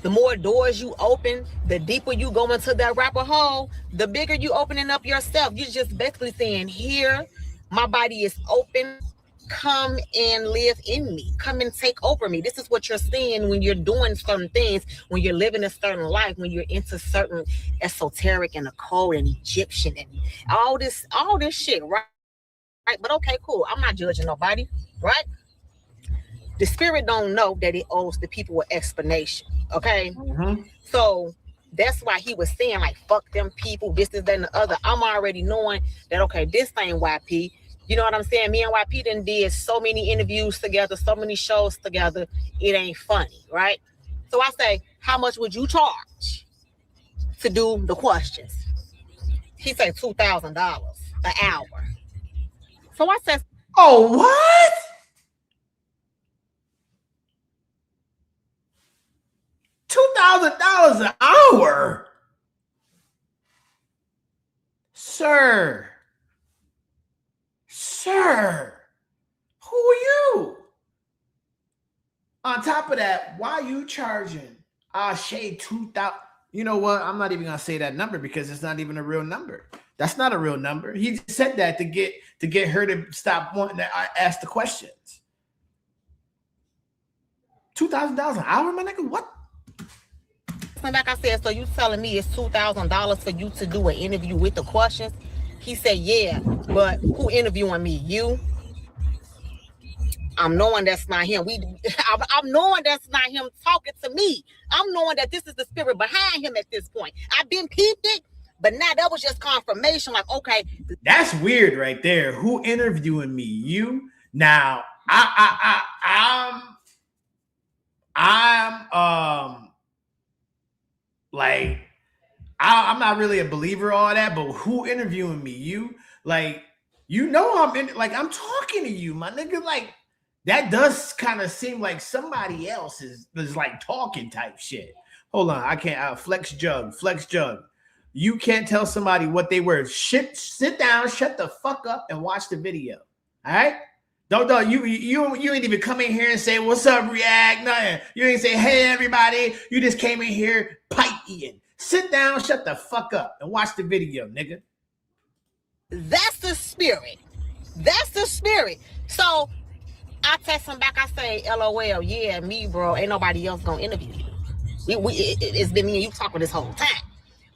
The more doors you open, the deeper you go into that rabbit hole, the bigger you opening up yourself. You're just basically saying, here, my body is open. Come and live in me. Come and take over me. This is what you're seeing when you're doing certain things, when you're living a certain life, when you're into certain esoteric and occult and Egyptian and all this shit, right? But okay, cool. I'm not judging nobody, right? The spirit don't know that it owes the people an explanation. Okay. Mm-hmm. So that's why he was saying, like, fuck them people, this, that, and the other. I'm already knowing that, okay, this ain't YP. You know what I'm saying? Me and YP done did so many interviews together, so many shows together. It ain't funny, right? So I say, how much would you charge to do the questions? He said $2,000 an hour. So I said, oh, what? $2,000 an hour? Sir, who are you? On top of that, why are you charging Ase 2,000? You know what? I'm not even gonna say that number because it's not even a real number. That's not a real number. He just said that to get her to stop wanting to ask the questions. $2,000 an hour, my nigga? What? Like I said, so you telling me it's $2,000 for you to do an interview with the questions? He said, yeah, but who interviewing me? You? I'm knowing that's not him. I'm knowing that's not him talking to me. I'm knowing that this is the spirit behind him at this point. I've been peeped it, but now that was just confirmation. Like, okay, that's weird right there. Who interviewing me? You? Now, I'm not really a believer of all that, but who interviewing me? You? Like, you know, I'm talking to you, my nigga. Like, that does kind of seem like somebody else is like talking type shit. Hold on, I can't. Flex jug. You can't tell somebody what they were. Sit down, shut the fuck up, and watch the video. All right? Don't you ain't even come in here and say what's up, react, nothing. You ain't say hey everybody. You just came in here pipe eating. Sit down, shut the fuck up, and watch the video, nigga. That's the spirit. That's the spirit. So I text him back. I say, LOL, yeah, me, bro. Ain't nobody else gonna interview you. It's been me and you talking this whole time.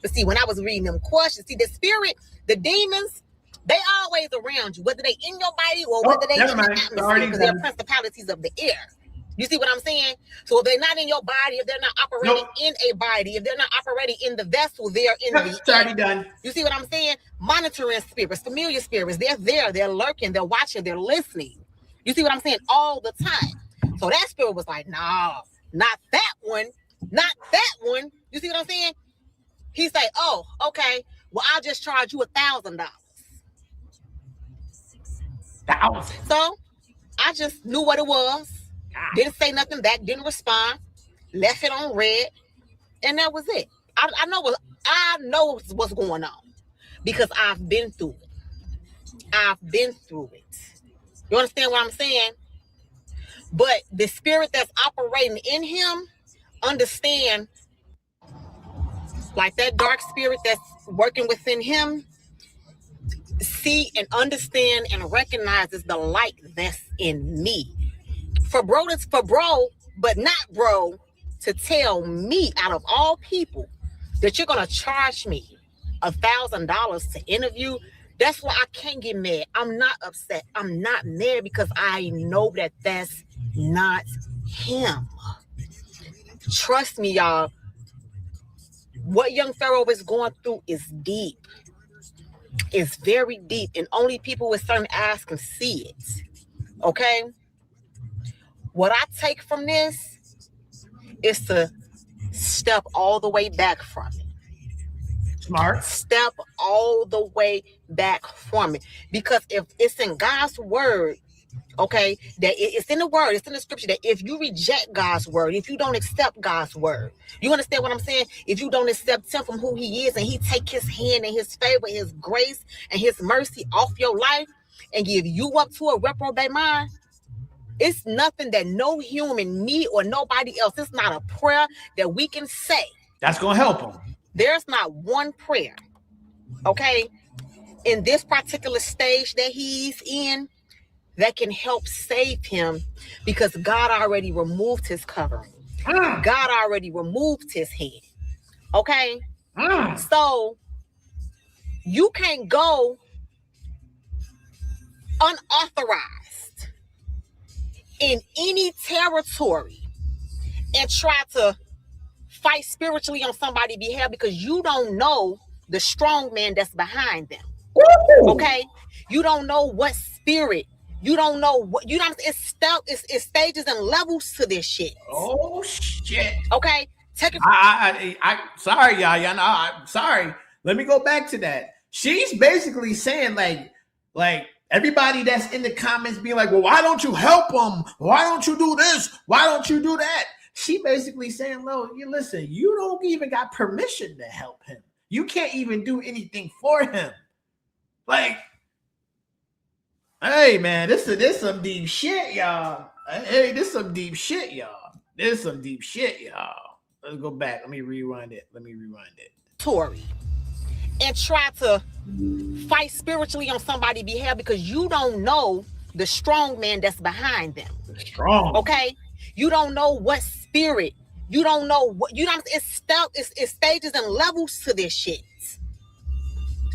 But see, when I was reading them questions, see, the spirit, the demons, they always around you, whether they in your body or whether they in the atmosphere, because they're principalities of the air. You see what I'm saying? So if they're not in your body, if they're not operating in a body, if they're not operating in the vessel, they're in the already done. You see what I'm saying? Monitoring spirits, familiar spirits, they're there, they're lurking, they're watching, they're listening. You see what I'm saying? All the time. So that spirit was like, nah, not that one, not that one. You see what I'm saying? He say, oh, okay, well, I'll just charge you $1,000. So I just knew what it was. Didn't say nothing back, didn't respond, left it on red, and that was it. I know what's going on because I've been through it. I've been through it. You understand what I'm saying? But the spirit that's operating in him, understand, like that dark spirit that's working within him, see and understand and recognizes the light that's in me. For bro, but not bro, to tell me out of all people that you're gonna charge me $1,000 to interview, that's why I can't get mad. I'm not upset. I'm not mad because I know that that's not him. Trust me, y'all. What young Pharaoh is going through is deep. It's very deep, and only people with certain eyes can see it. Okay? What I take from this is to step all the way back from it. Smart. Step all the way back from it. Because if it's in God's word, okay, that it's in the word, it's in the scripture, that if you reject God's word, if you don't accept God's word, you understand what I'm saying? If you don't accept him from who he is and he take his hand and his favor, his grace and his mercy off your life and give you up to a reprobate mind, it's nothing that no human, me or nobody else, it's not a prayer that we can say that's going to help him. There's not one prayer, okay, in this particular stage that he's in that can help save him, because God already removed his covering. God already removed his head. Okay? So you can't go unauthorized in any territory and try to fight spiritually on somebody's behalf, because you don't know the strong man that's behind them. Okay? You don't know what spirit. You don't know what, you don't, it's stages and levels to this shit. Oh shit. Okay? Take it. I sorry, y'all. Y'all know, I'm sorry. Let me go back to that. She's basically saying like everybody that's in the comments being like, well, why don't you help him? Why don't you do this? Why don't you do that? She basically saying, "Lo, you listen, you don't even got permission to help him. You can't even do anything for him. Like, hey man, this some deep shit, y'all. Hey, this some deep shit, y'all. This some deep shit, y'all. Let's go back. Let me rewind it. Tory, and try to fight spiritually on somebody's behalf, because you don't know the strong man that's behind them. Strong. Okay? You don't know what spirit. You don't know what, you don't, it's stages and levels to this shit.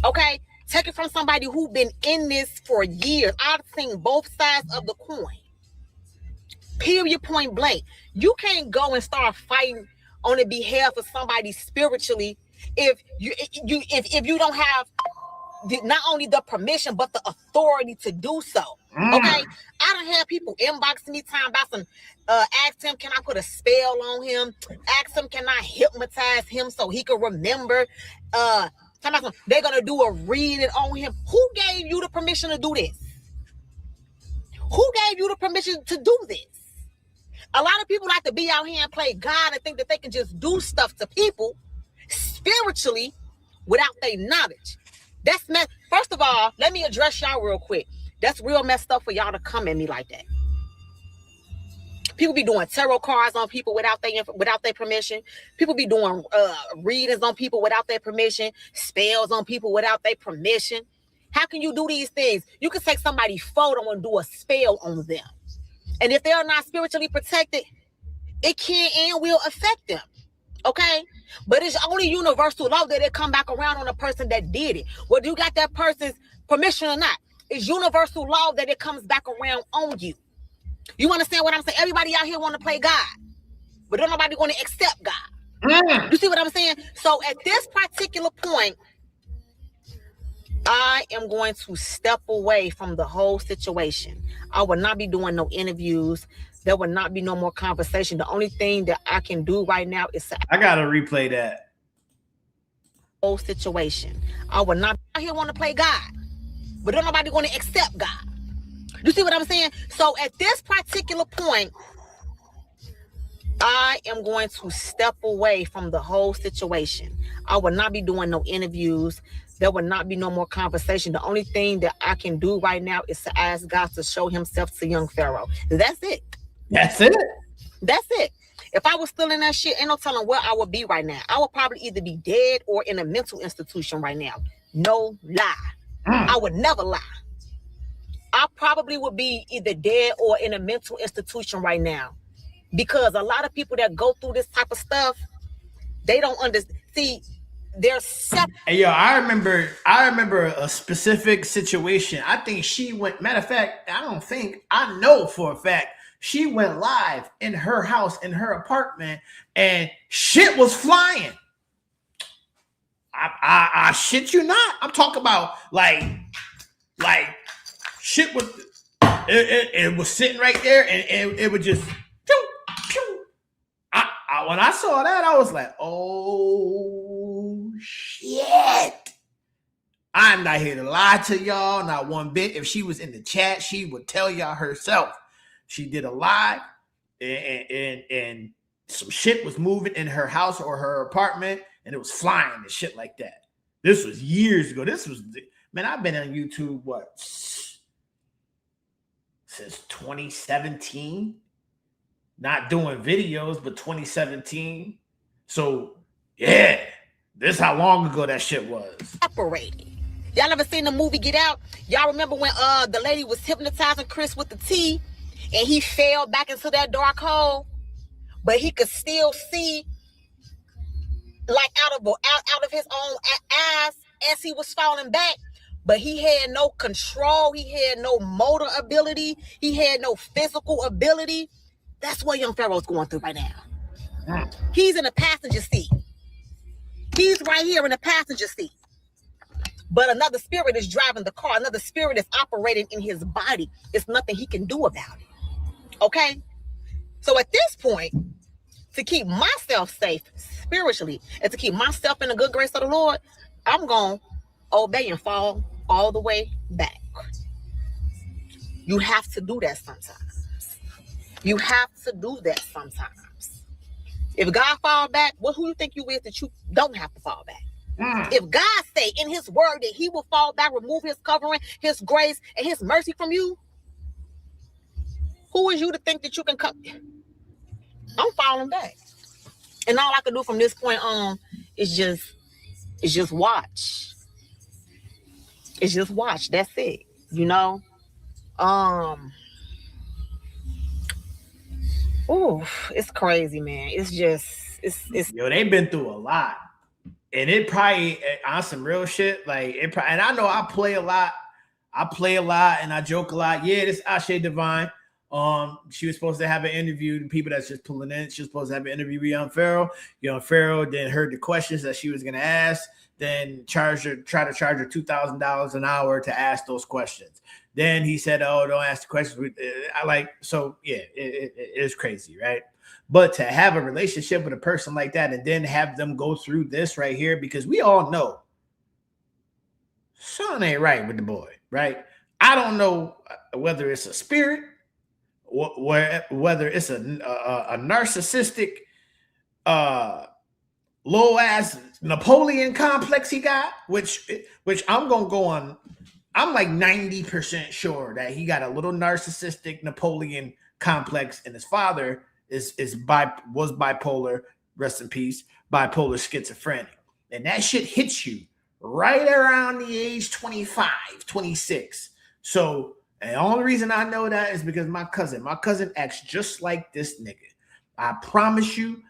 Okay? Take it from somebody who's been in this for years. I've seen both sides of the coin. Period, point blank. You can't go and start fighting on the behalf of somebody spiritually if you don't have not only the permission but the authority to do so. Okay, I don't have people inboxing me talking about some. Ask him, can I put a spell on him? Ask him, can I hypnotize him so he can remember? They're gonna do a reading on him. Who gave you the permission to do this? Who gave you the permission to do this? A lot of people like to be out here and play God and think that they can just do stuff to people spiritually without their knowledge. That's messed. First of all, let me address y'all real quick. That's real messed up for y'all to come at me like that. People be doing tarot cards on people without their permission. People be doing readings on people without their permission, spells on people without their permission. How can you do these things? You can take somebody's photo and do a spell on them. And if they are not spiritually protected, it can and will affect them. Okay, but it's only universal law that it come back around on the person that did it. Whether you got that person's permission or not, it's universal law that it comes back around on you. You understand what I'm saying? Everybody out here want to play God, but don't nobody want to accept God. You see what I'm saying? So at this particular point, I am going to step away from the whole situation. I will not be doing no interviews. There will not be no more conversation. The only thing that I can do right now is I gotta replay that whole situation. I will not be out here want to play God, but don't nobody want to accept God. You see what I'm saying? So at this particular point, I am going to step away from the whole situation. I will not be doing no interviews. There will not be no more conversation. The only thing that I can do right now is to ask God to show himself to young Pharaoh. That's it. That's it. That's it. If I was still in that shit, ain't no telling where I would be right now. I would probably either be dead or in a mental institution right now. No lie. I would never lie. I probably would be either dead or in a mental institution right now. Because a lot of people that go through this type of stuff, they don't understand. See, they're separate. Hey, yo, I remember a specific situation. I think she went, matter of fact, I know for a fact, she went live in her house, in her apartment, and shit was flying. I shit you not. I'm talking about like shit was, it was sitting right there, and it would just, pew, pew. When I saw that, I was like, oh shit. I'm not here to lie to y'all, not one bit. If she was in the chat, she would tell y'all herself. She did a live, and some shit was moving in her house or her apartment, and it was flying and shit like that. This was years ago. Man, I've been on YouTube, since 2017? Not doing videos, but 2017. So, yeah, this is how long ago that shit was. Separated. Y'all ever seen the movie Get Out? Y'all remember when the lady was hypnotizing Chris with the tea, and he fell back into that dark hole, but he could still see, like out of his own eyes as he was falling back, but he had no control. He had no motor ability. He had no physical ability. That's what young Pharaoh's going through right now. He's in the passenger seat. He's right here in the passenger seat. But another spirit is driving the car. Another spirit is operating in his body. There's nothing he can do about it. Okay? So at this point, to keep myself safe spiritually and to keep myself in the good grace of the Lord, I'm going to obey and fall all the way back. You have to do that sometimes. You have to do that sometimes. If God fall back, well, who you think you is that you don't have to fall back? If God say in his word that he will fall back, remove his covering, his grace, and his mercy from you, who is you to think that you can come? I'm falling back. And all I can do from this point on is just watch. It's just watch. That's it. You know? It's crazy, man. It's Yo, they've been through a lot. And it probably on some real shit. Like it probably, and I know I play a lot and I joke a lot. Yeah, this Ase Devine. She was supposed to have an interview. The people that's just pulling in, she was supposed to have an interview with young Pharaoh. Young Pharaoh then heard the questions that she was gonna ask, then try to charge her $2,000 an hour to ask those questions. Then he said, "Oh, don't ask the questions." It is crazy, right? But to have a relationship with a person like that and then have them go through this right here, because we all know something ain't right with the boy, right? I don't know whether it's a spirit, whether it's a narcissistic, low ass Napoleon complex he got, which I'm gonna go on. I'm like 90% sure that he got a little narcissistic Napoleon complex, and his father was bipolar, rest in peace, bipolar schizophrenic. And that shit hits you right around the age 25, 26. So, and the only reason I know that is because my cousin acts just like this nigga. I promise you,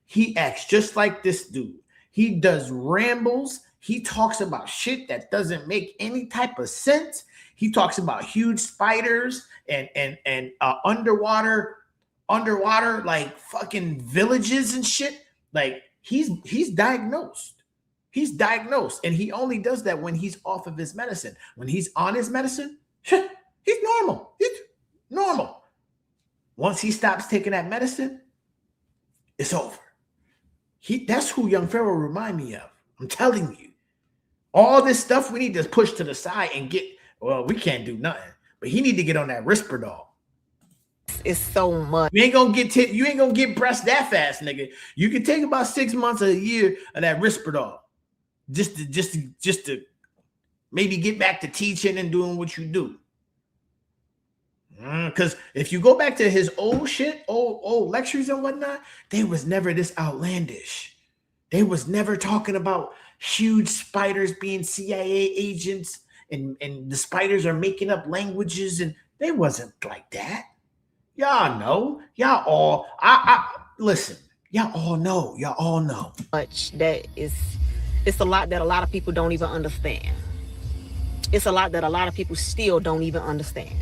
He acts just like this dude. He does rambles. He talks about shit that doesn't make any type of sense. He talks about huge spiders and underwater like fucking villages and shit. Like he's diagnosed. He's diagnosed, and he only does that when he's off of his medicine. When he's on his medicine, he's normal. He's normal. Once he stops taking that medicine, it's over. That's who Young Pharaoh remind me of. I'm telling you. All this stuff we need to push to the side and get, well, we can't do nothing. But he need to get on that Risperdal. It's so much. You ain't gonna get breast that fast, nigga. You can take about 6 months or a year of that Risperdal. Just to maybe get back to teaching and doing what you do. Because if you go back to his old shit, old lectures and whatnot, they was never this outlandish. They was never talking about huge spiders being CIA agents and the spiders are making up languages, and they wasn't like that. Y'all know. Y'all all listen. Y'all all know. Much that it's a lot that a lot of people don't even understand. It's a lot that a lot of people still don't even understand.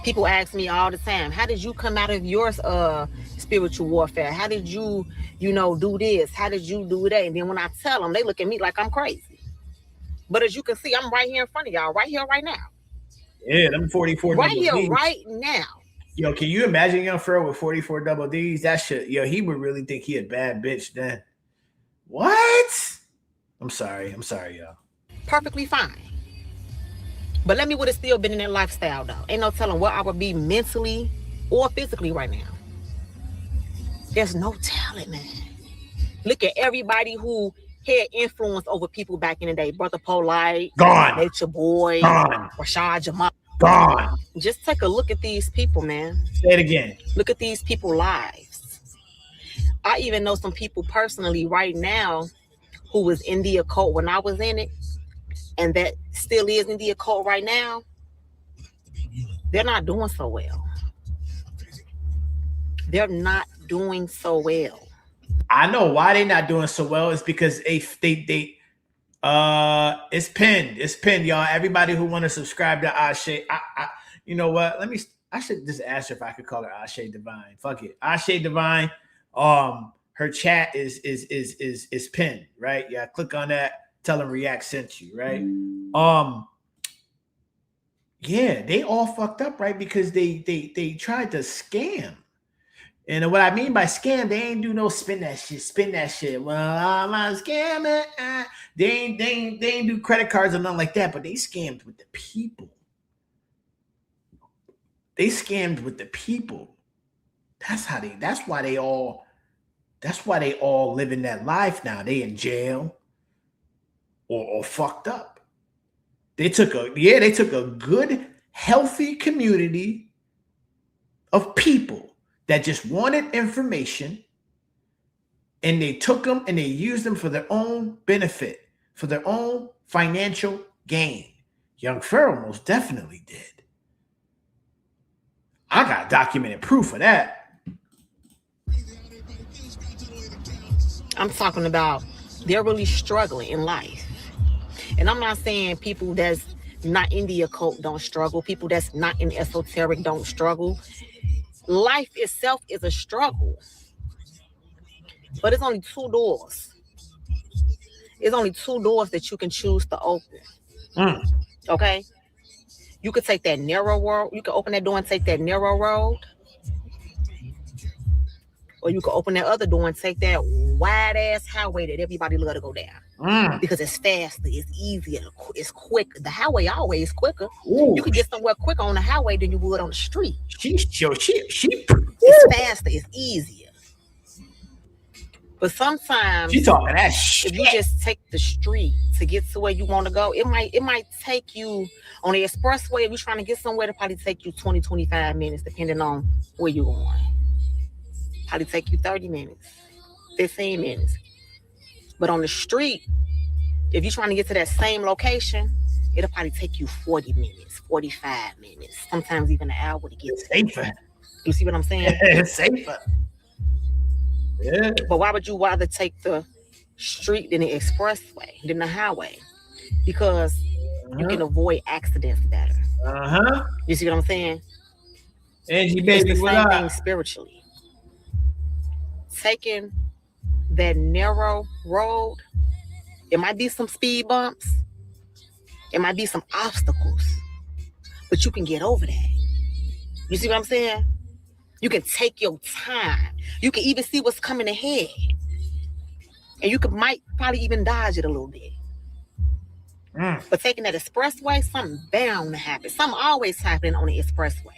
People ask me all the time, how did you come out of your spiritual warfare? How did you do this? How did you do that? And then when I tell them, they look at me like I'm crazy. But as you can see, I'm right here in front of y'all, right here, right now. Yeah, them 44 right double here, Ds. right now. Yo, can you imagine Young Pharaoh with 44 double Ds? That shit, yo, he would really think he a bad bitch then. What? I'm sorry, y'all. Perfectly fine. But let me would have still been in that lifestyle, though. Ain't no telling what I would be mentally or physically right now. There's no telling, man. Look at everybody who had influence over people back in the day. Brother Polite, gone. Nature Boy, Gone. Rashad Jamal. Gone. Just take a look at these people, man. Say it again. Look at these people's lives. I even know some people personally right now who was in the occult when I was in it, and that still is in the occult right now. They're not doing so well. They're not doing so well. I know why they're not doing so well. It's because it's pinned, y'all. Everybody who want to subscribe to Ase, you know what? I should just ask her if I could call her Ase Devine. Fuck it, Ase Devine. Her chat is pinned, right? Yeah, click on that. Tell them React sent you, right? Yeah, they all fucked up, right? Because they tried to scam. And what I mean by scam, they ain't do no spin that shit. Well, I'm not scamming. They ain't do credit cards or nothing like that, but they scammed with the people. That's why they all live in that life now. They in jail or fucked up. They took a good, healthy community of people that just wanted information, and they took them and they used them for their own benefit, for their own financial gain. Young Pharaoh most definitely did. I got documented proof of that. I'm talking about they're really struggling in life. And I'm not saying people that's not in the occult don't struggle. People that's not in esoteric don't struggle. Life itself is a struggle. But it's only two doors. It's only two doors that you can choose to open. Okay? You could take that narrow road. You could open that door and take that narrow road. Or you could open that other door and take that wide ass highway that everybody love to go down. Because it's faster, it's easier, it's quicker. The highway always quicker. Ooh. You could get somewhere quicker on the highway than you would on the street. It's faster, it's easier. But sometimes she talking that shit. If you just take the street to get to where you want to go, it might take you on the expressway. If you're trying to get somewhere, it'll probably take you 20, 25 minutes, depending on where you're going. Probably take you 30 minutes, 15 minutes. But on the street, if you're trying to get to that same location, it'll probably take you 40 minutes, 45 minutes, sometimes even an hour to get safer. You see what I'm saying? It's safer. Yeah. But why would you rather take the street than the expressway, than the highway? Because you can avoid accidents better. You see what I'm saying? Angie, It's baby, the what same up? thing spiritually. Taking that narrow road, it might be some speed bumps, it might be some obstacles, but you can get over that. You see what I'm saying? You can take your time. You can even see what's coming ahead. And you might probably even dodge it a little bit. But taking that expressway, something bound to happen. Something always happening on the expressway.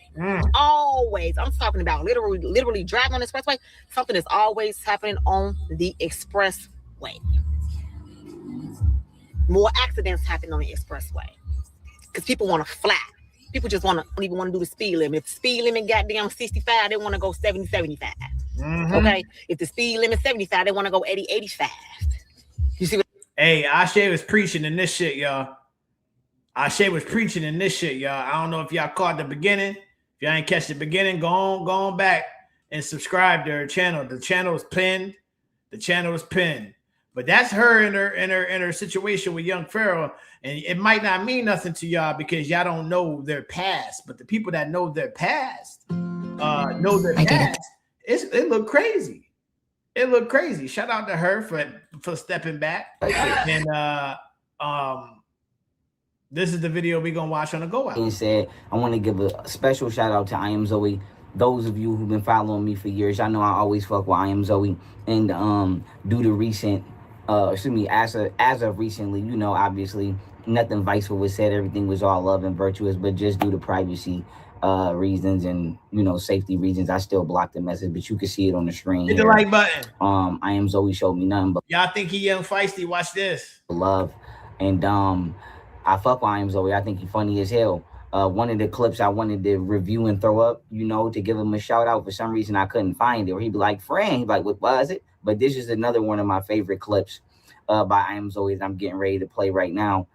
Always. I'm talking about literally driving on the expressway. Something is always happening on the expressway. More accidents happen on the expressway because people want to fly. People just don't even want to do the speed limit. If the speed limit goddamn 65, they want to go 70, 75. Okay? If the speed limit 75, they want to go 80, 85. You see what? Hey, Ase was preaching in this shit, y'all. Ase was preaching in this shit, y'all. I don't know if y'all caught the beginning. If y'all ain't catch the beginning, go on back and subscribe to her channel. The channel is pinned. The channel is pinned. But that's her in her situation with young Pharaoh. And it might not mean nothing to y'all because y'all don't know their past. But the people that know their past know their past. It look crazy. It looked crazy. Shout out to her for stepping back. And this is the video we're gonna watch on the go out. Being said, I want to give a special shout out to I Am Zoe. Those of you who've been following me for years, y'all know I always fuck with I Am Zoe. And due to recent, as of recently, you know, obviously nothing viceful was said. Everything was all love and virtuous, but just due to privacy reasons and, you know, safety reasons, I still blocked the message, but you can see it on the screen. Hit the like button. I Am Zoe showed me nothing but y'all think he young feisty. Watch this. Love. And I fuck with I Am Zoe. I think he funny as hell. One of the clips I wanted to review and throw up, you know, to give him a shout out. For some reason I couldn't find it, or he'd be like, friend, he'd be like, what was it? But this is another one of my favorite clips by I Am Zoe that I'm getting ready to play right now.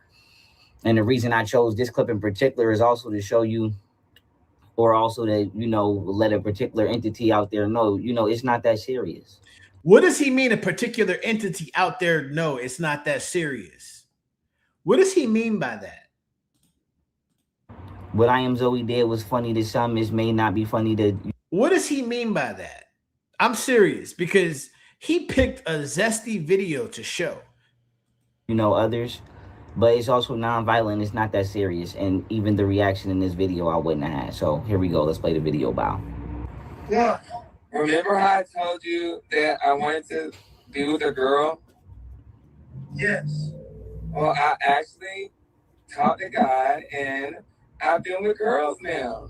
And the reason I chose this clip in particular is also to show you, or also to, you know, let a particular entity out there know, you know, it's not that serious. What does he mean a particular entity out there know it's not that serious? What does he mean by that? What I Am Zoe did was funny to some, it may not be funny to... What does he mean by that? I'm serious, because he picked a zesty video to show, you know, others. But it's also non-violent. It's not that serious. And even the reaction in this video, I wouldn't have had. So here we go. Let's play the video, Bow. Yeah. Remember how I told you that I wanted to be with a girl? Yes. Well, I actually talked to God, and I've been with girls now.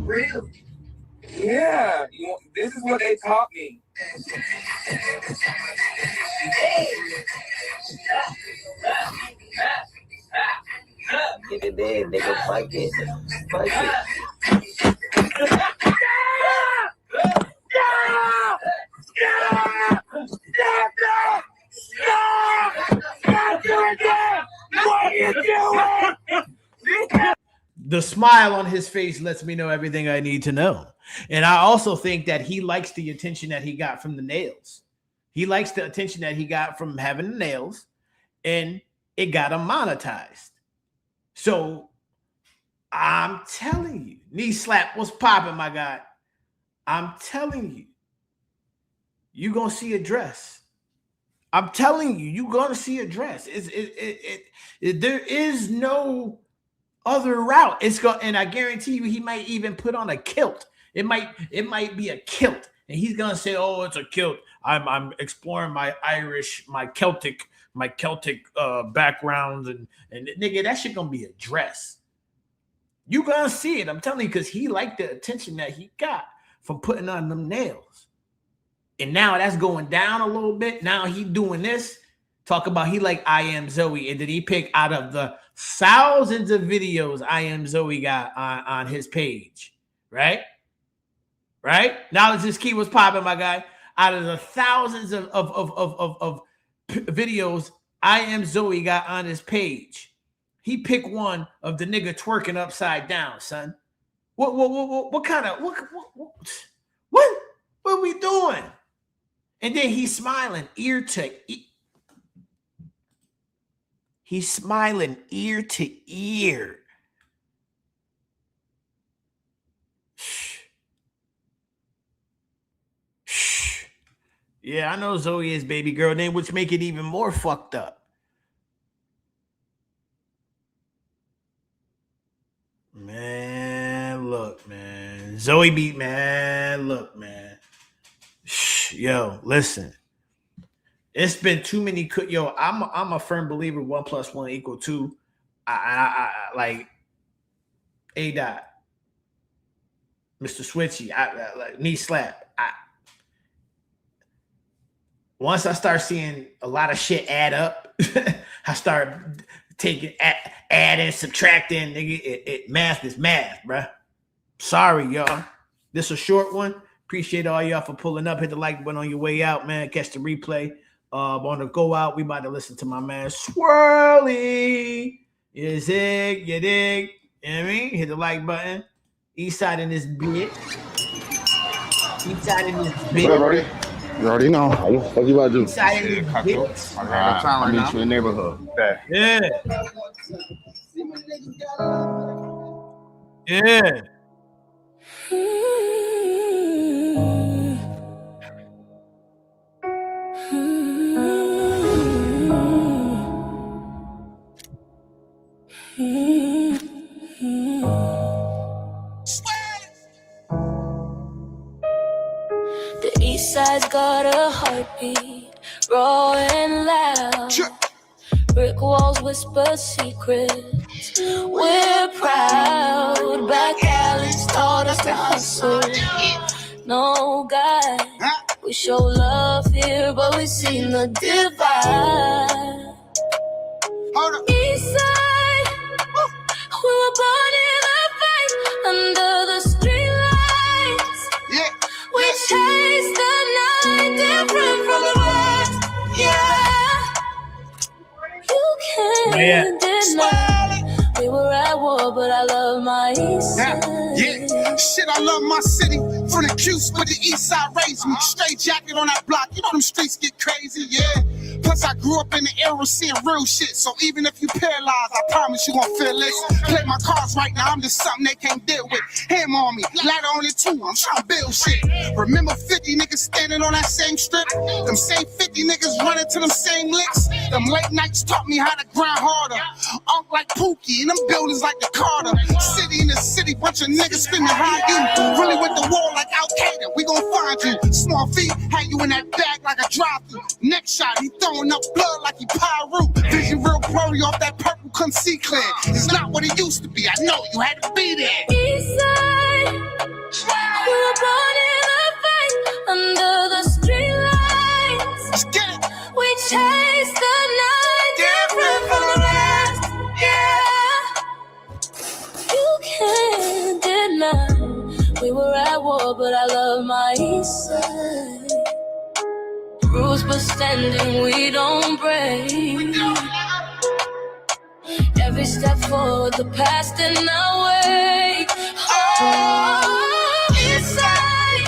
Really? Yeah. This is what they taught me. Get it in, nigga. Fuck it. Fuck it. The smile on his face lets me know everything I need to know. And I also think that he likes the attention that he got from the nails. He likes the attention that he got from having the nails, and it got him monetized. So I'm telling you, knee slap, what's popping, my guy? I'm telling you, you're going to see a dress. I'm telling you, you're going to see a dress. There is no other route. And I guarantee you, he might even put on a kilt. It might be a kilt, and he's gonna say, "Oh, it's a kilt. I'm exploring my Irish, my Celtic backgrounds, and nigga, that shit gonna be a dress. You gonna see it. I'm telling you, because he liked the attention that he got from putting on them nails, and now that's going down a little bit. Now he doing this. Talk about he like I Am Zoe, and did he pick out of the thousands of videos I Am Zoe got on his page, right? Right? Knowledge is key. Was popping, my guy. Out of the thousands of videos I Am Zoe got on his page, he picked one of the nigga twerking upside down, son. What kind of what What we doing? And then he's smiling ear to ear. He's smiling ear to ear. Shh. Shh. Yeah, I know Zoe is baby girl name, which make it even more fucked up. Man, look, man. Zoe beat, man. Look, man. Shh. Yo, listen. It's been too many. Yo, I'm a firm believer 1 + 1 = 2. I like A dot, Mr. Switchy. I like knee slap. Once I start seeing a lot of shit add up, I start taking adding, subtracting. Nigga, math is math, bruh. Sorry, y'all. This a short one. Appreciate all y'all for pulling up. Hit the like button on your way out, man. Catch the replay. On the go out, we about to listen to my man Swirly. You dig? You dig? You know what I mean? Hit the like button. East side in this bitch. East side in this bitch. What up, Brody? You already know. What you about to do? East side in this bitch. I'll meet you in the neighborhood. Okay. Yeah. Yeah. The east side's got a heartbeat, raw and loud. Brick walls whisper secrets. We're proud. Back alleys taught us to hustle. No God, we show love here, but we seen the divide. East side, we were born in the fight under the street lights. We chase the night different from the rest. You can't deny. We were at war, but I love my east side. Shit, I love my city. From the Cuse, but the east side raised me. Straight jacket on that block. You know them streets get crazy, yeah. Plus, I grew up in the era seeing real shit. So even if you paralyzed, I promise you gon' feel this. Play my cards right now, I'm just something they can't deal with. Hammer on me, ladder on it too. I'm trying to build shit. Remember 50 niggas standing on that same strip? Them same 50 niggas running to them same licks. Them late nights taught me how to grind harder. Unk like Pookie, and them buildings like the Carter. City in the city, bunch of niggas spinning high you. Really with the wall like Al Qaeda, we gon' find you. Small feet, had you in that bag like a drive-through. Next shot, he throwing up blood like he Pyru. Vision real blurry off that purple, couldn't see clear. It's not what it used to be, I know you had to be there. East side, we were born in the fight under the street lights. Let's get it. We chase the night different from the rest. You can't deny. We were at war, but I love my east side. Rules but standing, we don't break. Every step forward, the past in our way. Oh, east side,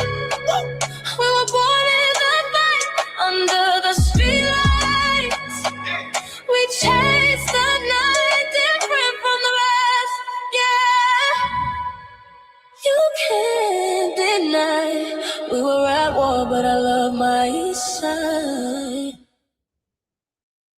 we were born in the fight under the street lights. We chase the night different from the rest. You can't deny. We were at war, but I love my east side.